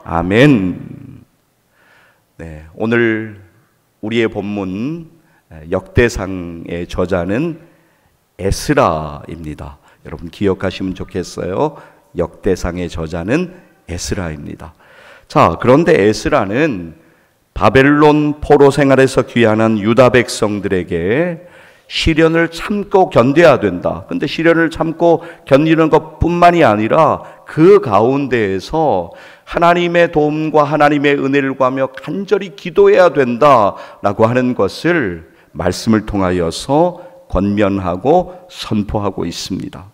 아멘. 네, 오늘 우리의 본문 역대상의 저자는 에스라입니다. 여러분 기억하시면 좋겠어요. 역대상의 저자는 에스라입니다. 자, 그런데 에스라는 바벨론 포로 생활에서 귀환한 유다 백성들에게 시련을 참고 견뎌야 된다. 근데 시련을 참고 견디는 것뿐만이 아니라 그 가운데에서 하나님의 도움과 하나님의 은혜를 구하며 간절히 기도해야 된다라고 하는 것을 말씀을 통하여서 권면하고 선포하고 있습니다.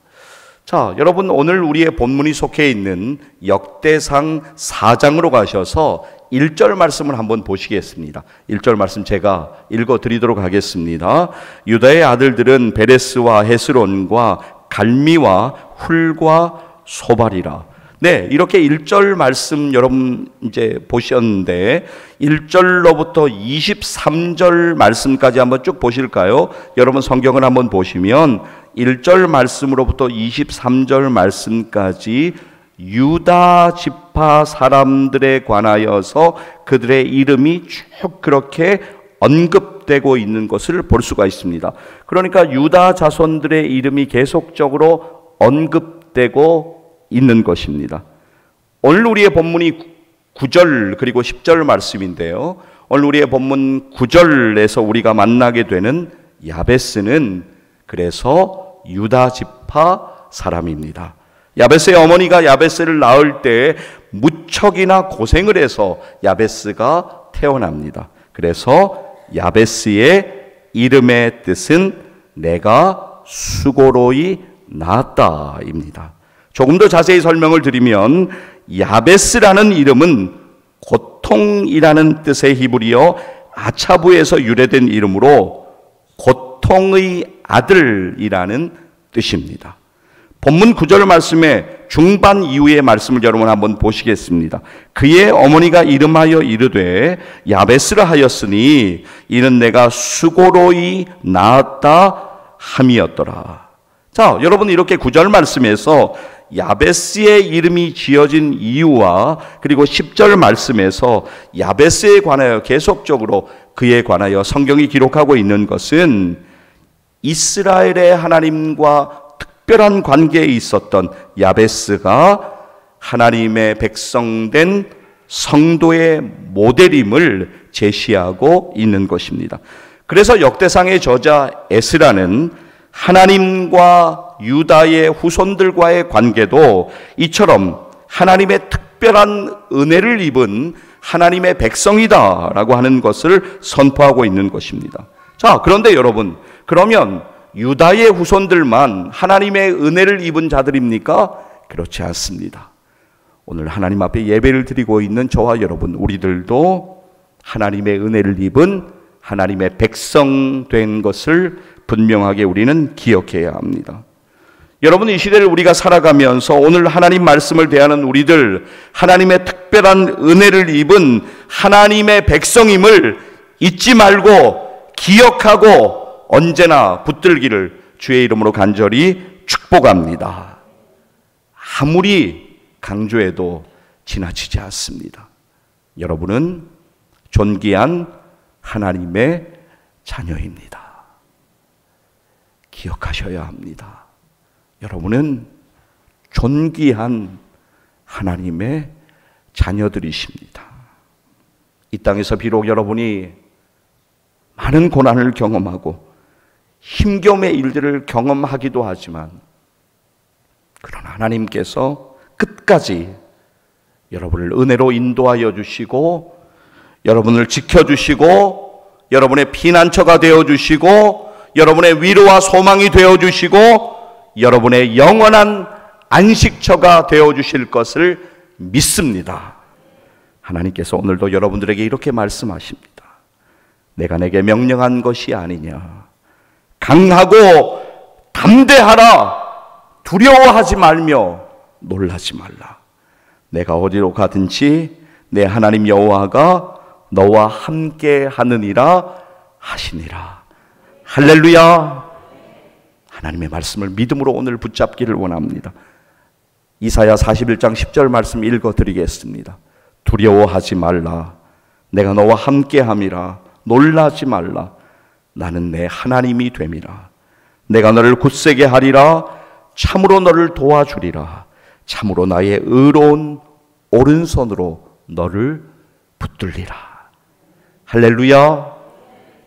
자, 여러분 오늘 우리의 본문이 속해 있는 역대상 4장으로 가셔서 1절 말씀을 한번 보시겠습니다. 1절 말씀 제가 읽어드리도록 하겠습니다. 유다의 아들들은 베레스와 헤스론과 갈미와 훌과 소발이라. 네, 이렇게 1절 말씀 여러분 이제 보셨는데 1절로부터 23절 말씀까지 한번 쭉 보실까요? 여러분 성경을 한번 보시면 1절 말씀으로부터 23절 말씀까지 유다 지파 사람들에 관하여서 그들의 이름이 쭉 그렇게 언급되고 있는 것을 볼 수가 있습니다. 그러니까 유다 자손들의 이름이 계속적으로 언급되고 있는 것입니다. 오늘 우리의 본문이 9절 그리고 10절 말씀인데요. 오늘 우리의 본문 9절에서 우리가 만나게 되는 야베스는 그래서 유다 지파 사람입니다. 야베스의 어머니가 야베스를 낳을 때 무척이나 고생을 해서 야베스가 태어납니다. 그래서 야베스의 이름의 뜻은 내가 수고로이 낳았다입니다. 조금 더 자세히 설명을 드리면 야베스라는 이름은 고통이라는 뜻의 히브리어 아차부에서 유래된 이름으로 고통의 아들이라는 뜻입니다. 본문 9절 말씀의 중반 이후의 말씀을 여러분 한번 보시겠습니다. 그의 어머니가 이름하여 이르되 야베스라 하였으니 이는 내가 수고로이 낳았다 함이었더라. 자, 여러분 이렇게 9절 말씀에서 야베스의 이름이 지어진 이유와 그리고 10절 말씀에서 야베스에 관하여 계속적으로 그에 관하여 성경이 기록하고 있는 것은 이스라엘의 하나님과 특별한 관계에 있었던 야베스가 하나님의 백성된 성도의 모델임을 제시하고 있는 것입니다. 그래서 역대상의 저자 에스라는 하나님과 유다의 후손들과의 관계도 이처럼 하나님의 특별한 은혜를 입은 하나님의 백성이다라고 하는 것을 선포하고 있는 것입니다. 자, 그런데 여러분, 그러면 유다의 후손들만 하나님의 은혜를 입은 자들입니까? 그렇지 않습니다. 오늘 하나님 앞에 예배를 드리고 있는 저와 여러분, 우리들도 하나님의 은혜를 입은 하나님의 백성 된 것을 분명하게 우리는 기억해야 합니다. 여러분, 이 시대를 우리가 살아가면서 오늘 하나님 말씀을 대하는 우리들, 하나님의 특별한 은혜를 입은 하나님의 백성임을 잊지 말고 기억하고 언제나 붙들기를 주의 이름으로 간절히 축복합니다. 아무리 강조해도 지나치지 않습니다. 여러분은 존귀한 하나님의 자녀입니다. 기억하셔야 합니다. 여러분은 존귀한 하나님의 자녀들이십니다. 이 땅에서 비록 여러분이 많은 고난을 경험하고 힘겨움의 일들을 경험하기도 하지만 그러나 하나님께서 끝까지 여러분을 은혜로 인도하여 주시고 여러분을 지켜주시고 여러분의 피난처가 되어주시고 여러분의 위로와 소망이 되어주시고 여러분의 영원한 안식처가 되어주실 것을 믿습니다. 하나님께서 오늘도 여러분들에게 이렇게 말씀하십니다. 내가 내게 명령한 것이 아니냐. 강하고 담대하라. 두려워하지 말며 놀라지 말라. 내가 어디로 가든지 내 하나님 여호와가 너와 함께 하느니라 하시니라. 할렐루야. 하나님의 말씀을 믿음으로 오늘 붙잡기를 원합니다. 이사야 41장 10절 말씀 읽어드리겠습니다. 두려워하지 말라. 내가 너와 함께함이라. 놀라지 말라. 나는 내 하나님이 됨이라. 내가 너를 굳세게 하리라. 참으로 너를 도와주리라. 참으로 나의 의로운 오른손으로 너를 붙들리라. 할렐루야.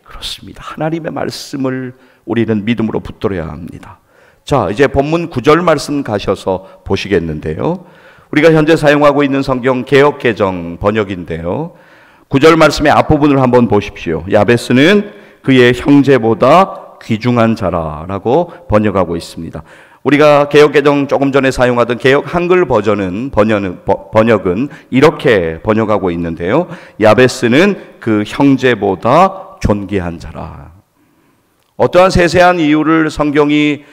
그렇습니다. 하나님의 말씀을 우리는 믿음으로 붙들어야 합니다. 자, 이제 본문 9절 말씀 가셔서 보시겠는데요. 우리가 현재 사용하고 있는 성경 개역개정 번역인데요. 9절 말씀의 앞부분을 한번 보십시오. 야베스는 그의 형제보다 귀중한 자라라고 번역하고 있습니다. 우리가 개역개정 조금 전에 사용하던 개역 한글 버전은 번역은 이렇게 번역하고 있는데요. 야베스는 그 형제보다 존귀한 자라. 어떠한 세세한 이유를 성경이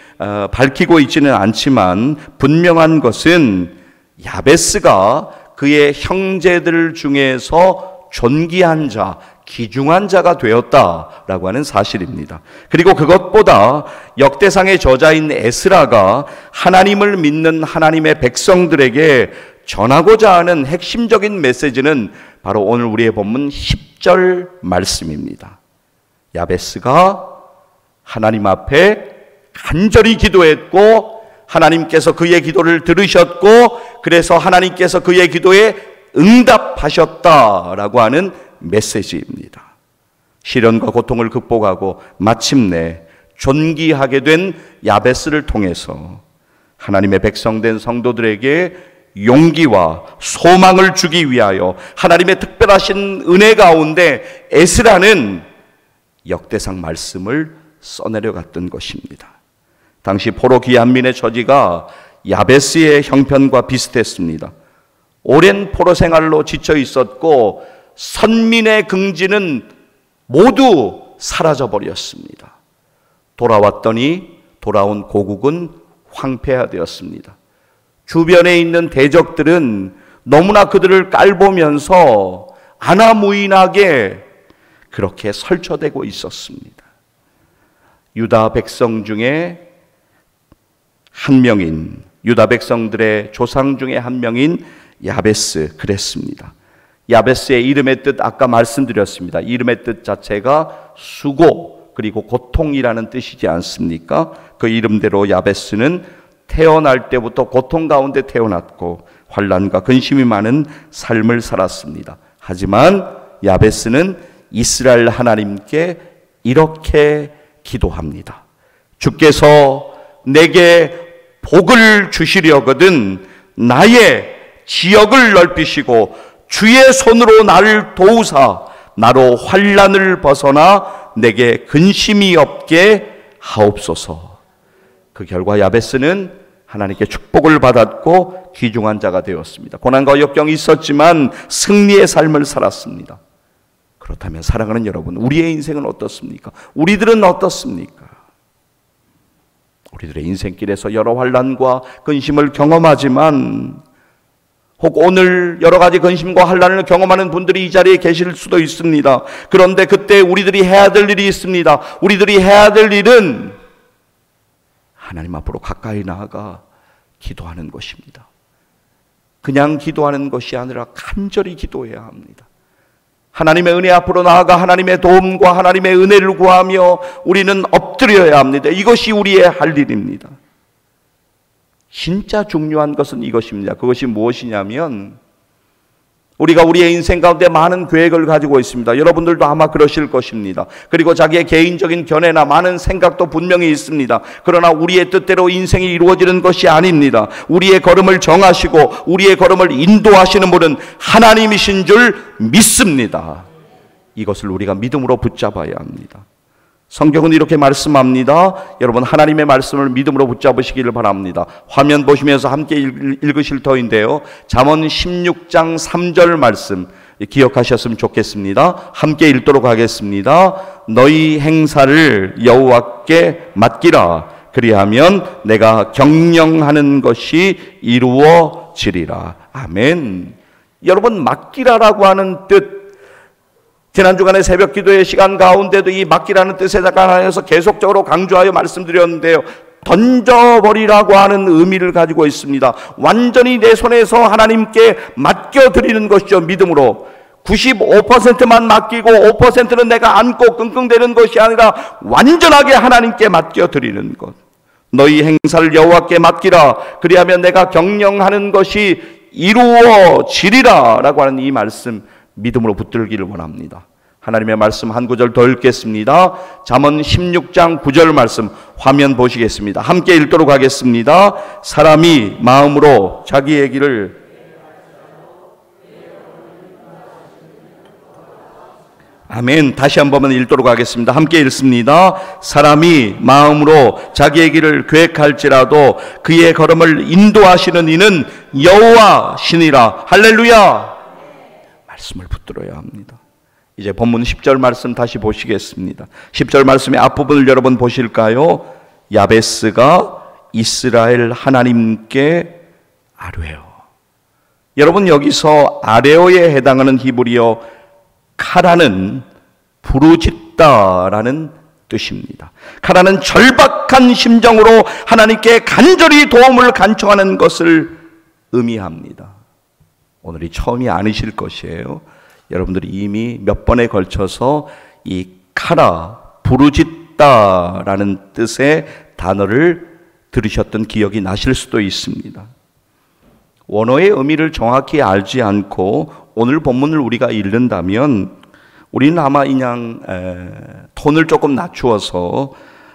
밝히고 있지는 않지만 분명한 것은 야베스가 그의 형제들 중에서 존귀한 자, 귀중한 자가 되었다라고 하는 사실입니다. 그리고 그것보다 역대상의 저자인 에스라가 하나님을 믿는 하나님의 백성들에게 전하고자 하는 핵심적인 메시지는 바로 오늘 우리의 본문 10절 말씀입니다. 야베스가 하나님 앞에 간절히 기도했고 하나님께서 그의 기도를 들으셨고 그래서 하나님께서 그의 기도에 응답하셨다라고 하는 메시지입니다. 시련과 고통을 극복하고 마침내 존귀하게 된 야베스를 통해서 하나님의 백성된 성도들에게 용기와 소망을 주기 위하여 하나님의 특별하신 은혜 가운데 에스라는 역대상 말씀을 써내려갔던 것입니다. 당시 포로 귀환민의 처지가 야베스의 형편과 비슷했습니다. 오랜 포로 생활로 지쳐 있었고 선민의 긍지는 모두 사라져 버렸습니다. 돌아왔더니 돌아온 고국은 황폐화되었습니다. 주변에 있는 대적들은 너무나 그들을 깔보면서 아나무인하게 그렇게 설쳐대고 있었습니다. 유다 백성 중에 한 명인, 유다 백성들의 조상 중에 한 명인 야베스 그랬습니다. 야베스의 이름의 뜻 아까 말씀드렸습니다. 이름의 뜻 자체가 수고 그리고 고통이라는 뜻이지 않습니까? 그 이름대로 야베스는 태어날 때부터 고통 가운데 태어났고 환난과 근심이 많은 삶을 살았습니다. 하지만 야베스는 이스라엘 하나님께 이렇게 기도합니다. 주께서 내게 복을 주시려거든 나의 지역을 넓히시고 주의 손으로 나를 도우사 나로 환난을 벗어나 내게 근심이 없게 하옵소서. 그 결과 야베스는 하나님께 축복을 받았고 귀중한 자가 되었습니다. 고난과 역경이 있었지만 승리의 삶을 살았습니다. 그렇다면 사랑하는 여러분, 우리의 인생은 어떻습니까? 우리들은 어떻습니까? 우리들의 인생길에서 여러 환난과 근심을 경험하지만 혹 오늘 여러 가지 근심과 환난을 경험하는 분들이 이 자리에 계실 수도 있습니다. 그런데 그때 우리들이 해야 될 일이 있습니다. 우리들이 해야 될 일은 하나님 앞으로 가까이 나아가 기도하는 것입니다. 그냥 기도하는 것이 아니라 간절히 기도해야 합니다. 하나님의 은혜 앞으로 나아가 하나님의 도움과 하나님의 은혜를 구하며 우리는 엎드려야 합니다. 이것이 우리의 할 일입니다. 진짜 중요한 것은 이것입니다. 그것이 무엇이냐면 우리가 우리의 인생 가운데 많은 계획을 가지고 있습니다. 여러분들도 아마 그러실 것입니다. 그리고 자기의 개인적인 견해나 많은 생각도 분명히 있습니다. 그러나 우리의 뜻대로 인생이 이루어지는 것이 아닙니다. 우리의 걸음을 정하시고 우리의 걸음을 인도하시는 분은 하나님이신 줄 믿습니다. 이것을 우리가 믿음으로 붙잡아야 합니다. 성경은 이렇게 말씀합니다. 여러분 하나님의 말씀을 믿음으로 붙잡으시기를 바랍니다. 화면 보시면서 함께 읽으실 터인데요. 잠언 16장 3절 말씀 기억하셨으면 좋겠습니다. 함께 읽도록 하겠습니다. 너희 행사를 여호와께 맡기라. 그리하면 내가 경영하는 것이 이루어지리라. 아멘. 여러분 맡기라라고 하는 뜻, 지난 주간의 새벽 기도의 시간 가운데도 이 맡기라는 뜻에 관하여서 계속적으로 강조하여 말씀드렸는데요. 던져버리라고 하는 의미를 가지고 있습니다. 완전히 내 손에서 하나님께 맡겨드리는 것이죠. 믿음으로 95%만 맡기고 5%는 내가 안고 끙끙대는 것이 아니라 완전하게 하나님께 맡겨드리는 것. 너희 행사를 여호와께 맡기라. 그리하면 내가 경영하는 것이 이루어지리라 라고 하는 이 말씀, 믿음으로 붙들기를 원합니다. 하나님의 말씀 한 구절 더 읽겠습니다. 잠언 16장 9절 말씀 화면 보시겠습니다. 함께 읽도록 하겠습니다. 사람이 마음으로 자기의 길을 아멘. 다시 한 번만 읽도록 하겠습니다. 함께 읽습니다. 사람이 마음으로 자기의 길을 계획할지라도 그의 걸음을 인도하시는 이는 여호와시니라. 할렐루야. 말씀을 붙들어야 합니다. 이제 본문 10절 말씀 다시 보시겠습니다. 10절 말씀의 앞부분을 여러분 보실까요? 야베스가 이스라엘 하나님께 아뢰어. 여러분, 여기서 아뢰어에 해당하는 히브리어 카라는 부르짖다라는 뜻입니다. 카라는 절박한 심정으로 하나님께 간절히 도움을 간청하는 것을 의미합니다. 오늘이 처음이 아니실 것이에요. 여러분들이 이미 몇 번에 걸쳐서 이 카라, 부르짖다라는 뜻의 단어를 들으셨던 기억이 나실 수도 있습니다. 원어의 의미를 정확히 알지 않고 오늘 본문을 우리가 읽는다면 우리는 아마 그냥 톤을 조금 낮추어서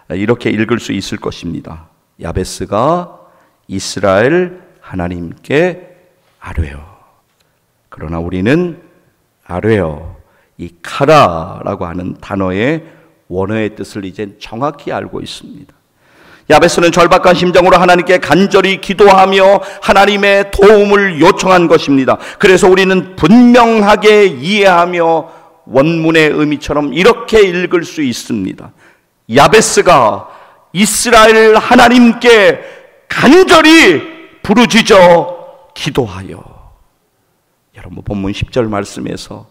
이렇게 읽을 수 있을 것입니다. 야베스가 이스라엘 하나님께 아뢰어. 그러나 우리는 아뢰어, 이 카라라고 하는 단어의 원어의 뜻을 이제 정확히 알고 있습니다. 야베스는 절박한 심정으로 하나님께 간절히 기도하며 하나님의 도움을 요청한 것입니다. 그래서 우리는 분명하게 이해하며 원문의 의미처럼 이렇게 읽을 수 있습니다. 야베스가 이스라엘 하나님께 간절히 부르짖어 기도하여. 여러분, 본문 10절 말씀에서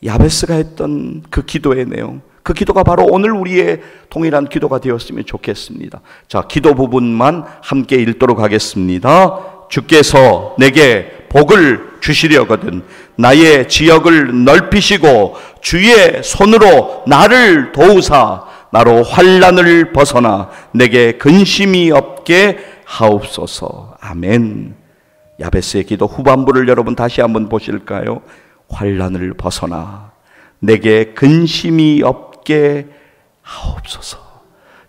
야베스가 했던 그 기도의 내용, 그 기도가 바로 오늘 우리의 동일한 기도가 되었으면 좋겠습니다. 자, 기도 부분만 함께 읽도록 하겠습니다. 주께서 내게 복을 주시려거든 나의 지역을 넓히시고 주의 손으로 나를 도우사 나로 환난을 벗어나 내게 근심이 없게 하옵소서. 아멘. 야베스의 기도 후반부를 여러분 다시 한번 보실까요? 환난을 벗어나 내게 근심이 없게 하옵소서.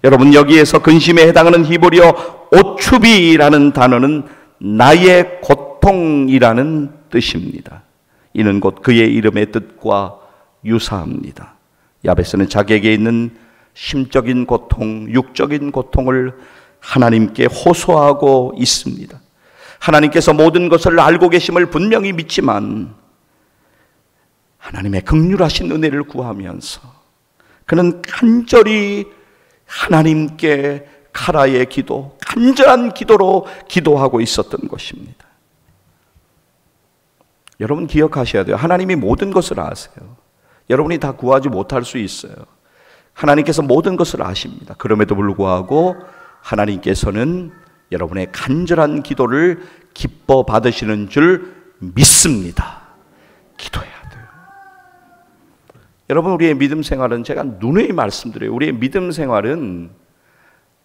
여러분, 여기에서 근심에 해당하는 히브리어 오추비라는 단어는 나의 고통이라는 뜻입니다. 이는 곧 그의 이름의 뜻과 유사합니다. 야베스는 자기에게 있는 심적인 고통, 육적인 고통을 하나님께 호소하고 있습니다. 하나님께서 모든 것을 알고 계심을 분명히 믿지만 하나님의 긍휼하신 은혜를 구하면서 그는 간절히 하나님께 카라의 기도, 간절한 기도로 기도하고 있었던 것입니다. 여러분 기억하셔야 돼요. 하나님이 모든 것을 아세요. 여러분이 다 구하지 못할 수 있어요. 하나님께서 모든 것을 아십니다. 그럼에도 불구하고 하나님께서는 여러분의 간절한 기도를 기뻐 받으시는 줄 믿습니다. 기도해야 돼요. 여러분, 우리의 믿음 생활은 제가 누누이 말씀드려요. 우리의 믿음 생활은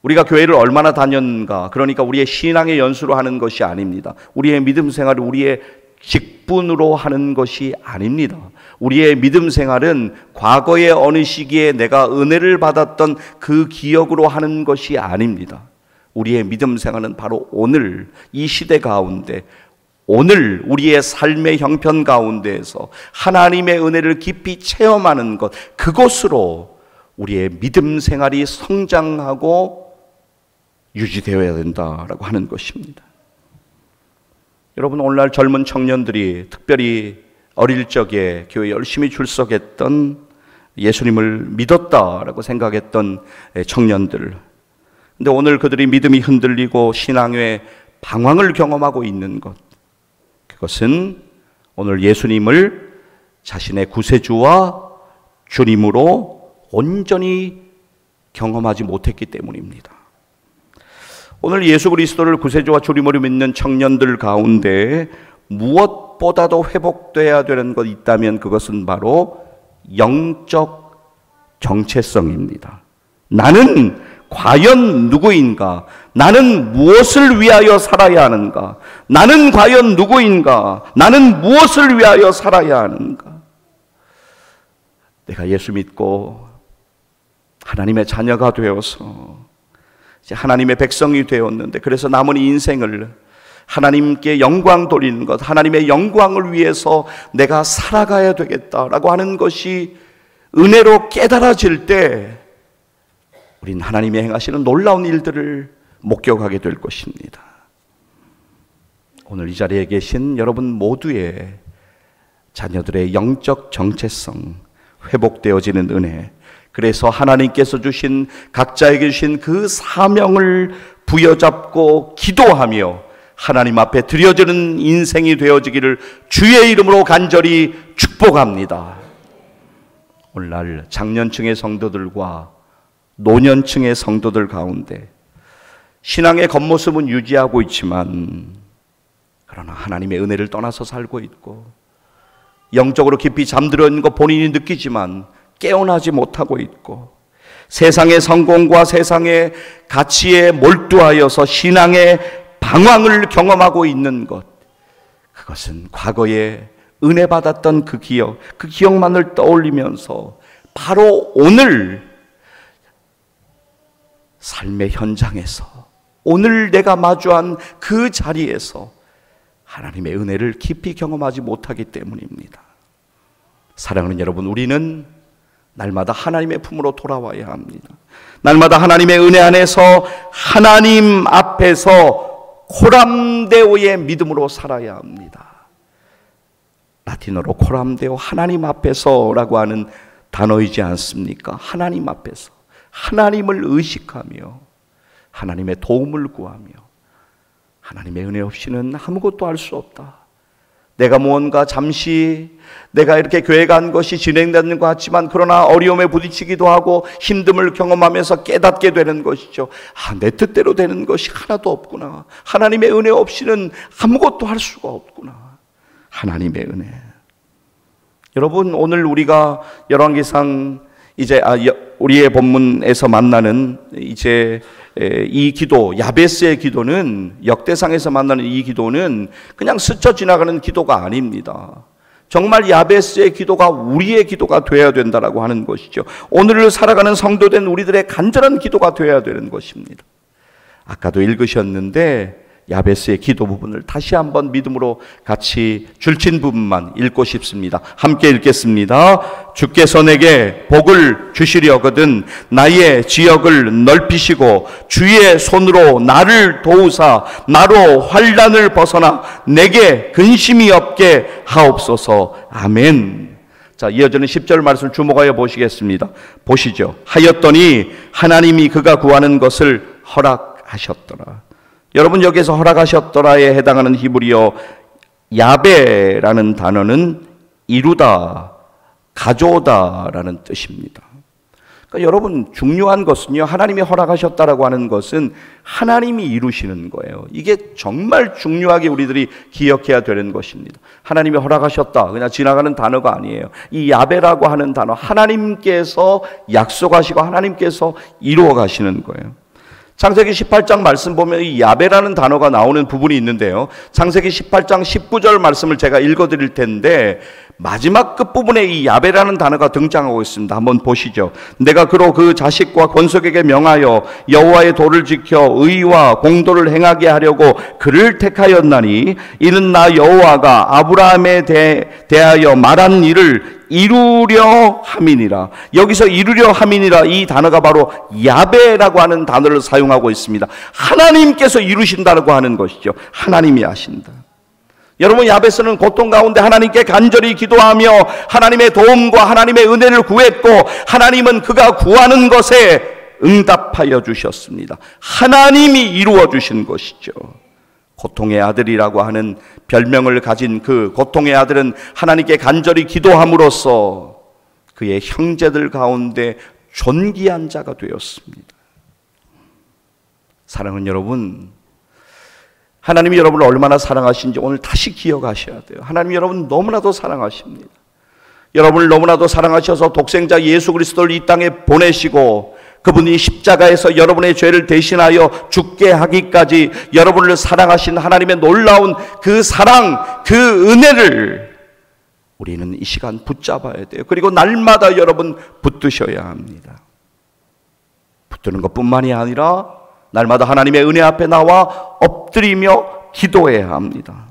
우리가 교회를 얼마나 다녔는가, 그러니까 우리의 신앙의 연수로 하는 것이 아닙니다. 우리의 믿음 생활은 우리의 직분으로 하는 것이 아닙니다. 우리의 믿음 생활은 과거의 어느 시기에 내가 은혜를 받았던 그 기억으로 하는 것이 아닙니다. 우리의 믿음 생활은 바로 오늘 이 시대 가운데, 오늘 우리의 삶의 형편 가운데에서 하나님의 은혜를 깊이 체험하는 것, 그것으로 우리의 믿음 생활이 성장하고 유지되어야 된다라고 하는 것입니다. 여러분, 오늘날 젊은 청년들이 특별히 어릴 적에 교회 열심히 출석했던, 예수님을 믿었다라고 생각했던 청년들, 근데 오늘 그들이 믿음이 흔들리고 신앙의 방황을 경험하고 있는 것, 그것은 오늘 예수님을 자신의 구세주와 주님으로 온전히 경험하지 못했기 때문입니다. 오늘 예수 그리스도를 구세주와 주님으로 믿는 청년들 가운데 무엇보다도 회복돼야 되는 것 있다면 그것은 바로 영적 정체성입니다. 나는 과연 누구인가? 나는 무엇을 위하여 살아야 하는가? 나는 과연 누구인가? 나는 무엇을 위하여 살아야 하는가? 내가 예수 믿고 하나님의 자녀가 되어서 이제 하나님의 백성이 되었는데, 그래서 남은 인생을 하나님께 영광 돌리는 것, 하나님의 영광을 위해서 내가 살아가야 되겠다라고 하는 것이 은혜로 깨달아질 때 우린 하나님이 행하시는 놀라운 일들을 목격하게 될 것입니다. 오늘 이 자리에 계신 여러분 모두의 자녀들의 영적 정체성 회복되어지는 은혜, 그래서 하나님께서 주신 각자에게 주신 그 사명을 부여잡고 기도하며 하나님 앞에 드려지는 인생이 되어지기를 주의 이름으로 간절히 축복합니다. 오늘날 장년층의 성도들과 노년층의 성도들 가운데 신앙의 겉모습은 유지하고 있지만 그러나 하나님의 은혜를 떠나서 살고 있고 영적으로 깊이 잠들어 있는 것 본인이 느끼지만 깨어나지 못하고 있고 세상의 성공과 세상의 가치에 몰두하여서 신앙의 방황을 경험하고 있는 것, 그것은 과거에 은혜 받았던 그 기억만을 떠올리면서 바로 오늘 삶의 현장에서, 오늘 내가 마주한 그 자리에서 하나님의 은혜를 깊이 경험하지 못하기 때문입니다. 사랑하는 여러분, 우리는 날마다 하나님의 품으로 돌아와야 합니다. 날마다 하나님의 은혜 안에서 하나님 앞에서 코람데오의 믿음으로 살아야 합니다. 라틴어로 코람데오, 하나님 앞에서라고 하는 단어이지 않습니까? 하나님 앞에서 하나님을 의식하며 하나님의 도움을 구하며 하나님의 은혜 없이는 아무것도 할 수 없다. 내가 무언가 잠시 내가 이렇게 교회 간 것이 진행되는 것 같지만 그러나 어려움에 부딪히기도 하고 힘듦을 경험하면서 깨닫게 되는 것이죠. 내 뜻대로 되는 것이 하나도 없구나. 하나님의 은혜 없이는 아무것도 할 수가 없구나. 하나님의 은혜. 여러분, 오늘 우리가 열왕기상 이제 우리의 본문에서 만나는 이제 이 기도, 야베스의 기도는, 역대상에서 만나는 이 기도는 그냥 스쳐 지나가는 기도가 아닙니다. 정말 야베스의 기도가 우리의 기도가 되어야 된다라고 하는 것이죠. 오늘을 살아가는 성도된 우리들의 간절한 기도가 되어야 되는 것입니다. 아까도 읽으셨는데 야베스의 기도 부분을 다시 한번 믿음으로 같이 줄친 부분만 읽고 싶습니다. 함께 읽겠습니다. 주께서 내게 복을 주시려거든 나의 지역을 넓히시고 주의 손으로 나를 도우사 나로 환난을 벗어나 내게 근심이 없게 하옵소서. 아멘. 자, 이어지는 10절 말씀을 주목하여 보시겠습니다. 보시죠. 하였더니 하나님이 그가 구하는 것을 허락하셨더라. 여러분, 여기서 허락하셨더라에 해당하는 히브리어 야베라는 단어는 이루다, 가져오다라는 뜻입니다. 그러니까 여러분, 중요한 것은요, 하나님이 허락하셨다라고 하는 것은 하나님이 이루시는 거예요. 이게 정말 중요하게 우리들이 기억해야 되는 것입니다. 하나님이 허락하셨다, 그냥 지나가는 단어가 아니에요. 이 야베라고 하는 단어, 하나님께서 약속하시고 하나님께서 이루어 가시는 거예요. 창세기 18장 말씀 보면 이 야베라는 단어가 나오는 부분이 있는데요, 창세기 18장 19절 말씀을 제가 읽어드릴 텐데 마지막 끝부분에 이 야베라는 단어가 등장하고 있습니다. 한번 보시죠. 내가 그로 그 자식과 권속에게 명하여 여호와의 도를 지켜 의와 공도를 행하게 하려고 그를 택하였나니 이는 나 여호와가 아브라함에 대하여 말한 일을 이루려 함이니라. 여기서 이루려 함이니라, 이 단어가 바로 야베라고 하는 단어를 사용하고 있습니다. 하나님께서 이루신다고 하는 것이죠. 하나님이 하신다. 여러분, 야베스는 고통 가운데 하나님께 간절히 기도하며 하나님의 도움과 하나님의 은혜를 구했고 하나님은 그가 구하는 것에 응답하여 주셨습니다. 하나님이 이루어 주신 것이죠. 고통의 아들이라고 하는 별명을 가진 그 고통의 아들은 하나님께 간절히 기도함으로써 그의 형제들 가운데 존귀한 자가 되었습니다. 사랑하는 여러분, 하나님이 여러분을 얼마나 사랑하신지 오늘 다시 기억하셔야 돼요. 하나님이 여러분 너무나도 사랑하십니다. 여러분을 너무나도 사랑하셔서 독생자 예수 그리스도를 이 땅에 보내시고 그분이 십자가에서 여러분의 죄를 대신하여 죽게 하기까지 여러분을 사랑하신 하나님의 놀라운 그 사랑, 그 은혜를 우리는 이 시간 붙잡아야 돼요. 그리고 날마다 여러분 붙드셔야 합니다. 붙드는 것뿐만이 아니라 날마다 하나님의 은혜 앞에 나와 엎드리며 기도해야 합니다.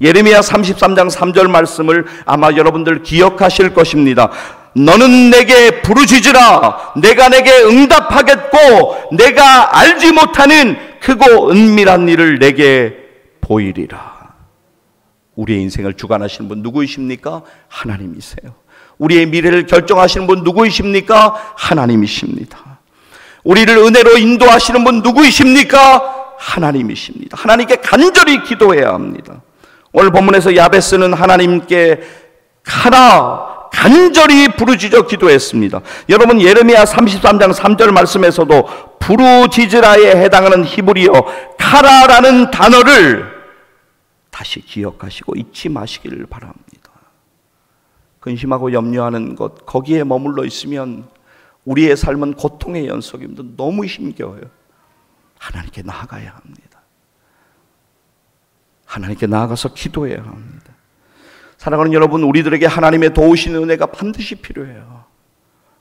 예레미야 33장 3절 말씀을 아마 여러분들 기억하실 것입니다. 너는 내게 부르짖으라. 내가 내게 응답하겠고 내가 알지 못하는 크고 은밀한 일을 내게 보이리라. 우리의 인생을 주관하시는 분 누구이십니까? 하나님이세요. 우리의 미래를 결정하시는 분 누구이십니까? 하나님이십니다. 우리를 은혜로 인도하시는 분 누구이십니까? 하나님이십니다. 하나님께 간절히 기도해야 합니다. 오늘 본문에서 야베스는 하나님께 가라 간절히 부르짖어 기도했습니다. 여러분 예레미야 33장 3절 말씀에서도 부르짖으라에 해당하는 히브리어 카라라는 단어를 다시 기억하시고 잊지 마시기를 바랍니다. 근심하고 염려하는 것 거기에 머물러 있으면 우리의 삶은 고통의 연속입니다. 너무 힘겨워요. 하나님께 나아가야 합니다. 하나님께 나아가서 기도해야 합니다. 사랑하는 여러분, 우리들에게 하나님의 도우시는 은혜가 반드시 필요해요.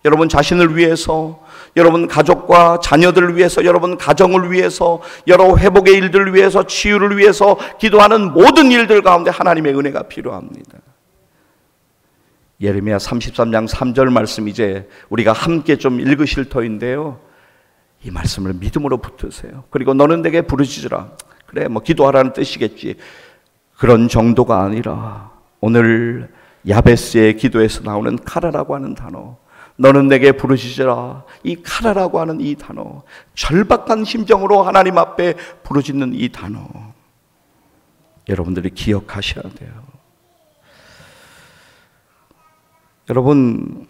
여러분 자신을 위해서, 여러분 가족과 자녀들을 위해서, 여러분 가정을 위해서, 여러 회복의 일들을 위해서, 치유를 위해서 기도하는 모든 일들 가운데 하나님의 은혜가 필요합니다. 예레미야 33장 3절 말씀 이제 우리가 함께 좀 읽으실 터인데요. 이 말씀을 믿음으로 붙드세요. 그리고 너는 내게 부르짖으라. 그래 뭐 기도하라는 뜻이겠지. 그런 정도가 아니라 오늘 야베스의 기도에서 나오는 카라라고 하는 단어, 너는 내게 부르짖으라. 이 카라라고 하는 이 단어, 절박한 심정으로 하나님 앞에 부르짖는 이 단어, 여러분들이 기억하셔야 돼요. 여러분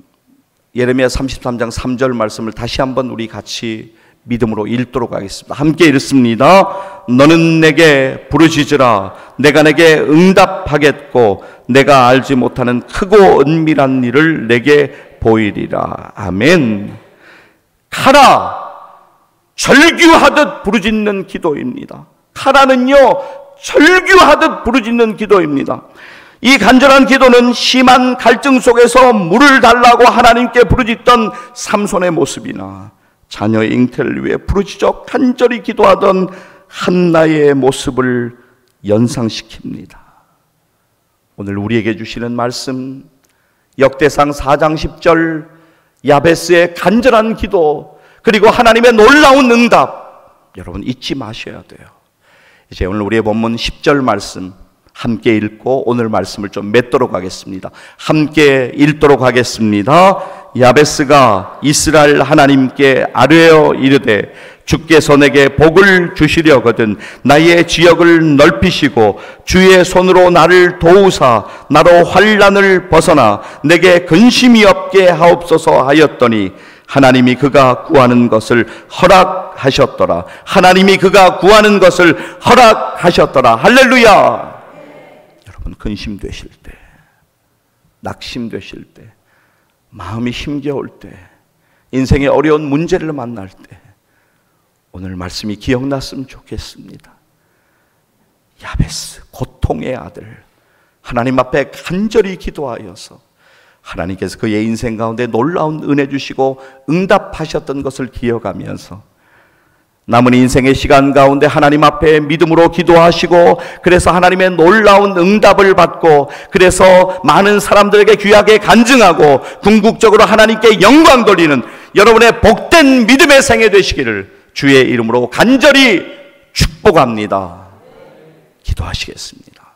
예레미야 33장 3절 말씀을 다시 한번 우리 같이 믿음으로 읽도록 하겠습니다. 함께 읽습니다. 너는 내게 부르짖으라. 내가 내게 응답하겠고 내가 알지 못하는 크고 은밀한 일을 내게 보이리라. 아멘. 카라, 절규하듯 부르짖는 기도입니다. 카라는요 절규하듯 부르짖는 기도입니다. 이 간절한 기도는 심한 갈증 속에서 물을 달라고 하나님께 부르짖던 삼손의 모습이나 자녀의 잉태를 위해 부르짖어 간절히 기도하던 한나의 모습을 연상시킵니다. 오늘 우리에게 주시는 말씀 역대상 4장 10절 야베스의 간절한 기도 그리고 하나님의 놀라운 응답 여러분 잊지 마셔야 돼요. 이제 오늘 우리의 본문 10절 말씀 함께 읽고 오늘 말씀을 좀 맺도록 하겠습니다. 함께 읽도록 하겠습니다. 야베스가 이스라엘 하나님께 아뢰어 이르되 주께서 내게 복을 주시려거든 나의 지역을 넓히시고 주의 손으로 나를 도우사 나로 환난을 벗어나 내게 근심이 없게 하옵소서 하였더니 하나님이 그가 구하는 것을 허락하셨더라. 하나님이 그가 구하는 것을 허락하셨더라. 할렐루야. 여러분 근심되실 때, 낙심되실 때, 마음이 힘겨울 때, 인생의 어려운 문제를 만날 때 오늘 말씀이 기억났으면 좋겠습니다. 야베스 고통의 아들 하나님 앞에 간절히 기도하여서 하나님께서 그의 인생 가운데 놀라운 은혜 주시고 응답하셨던 것을 기억하면서 남은 인생의 시간 가운데 하나님 앞에 믿음으로 기도하시고 그래서 하나님의 놀라운 응답을 받고 그래서 많은 사람들에게 귀하게 간증하고 궁극적으로 하나님께 영광 돌리는 여러분의 복된 믿음의 생애 되시기를 주의 이름으로 간절히 축복합니다. 기도하시겠습니다.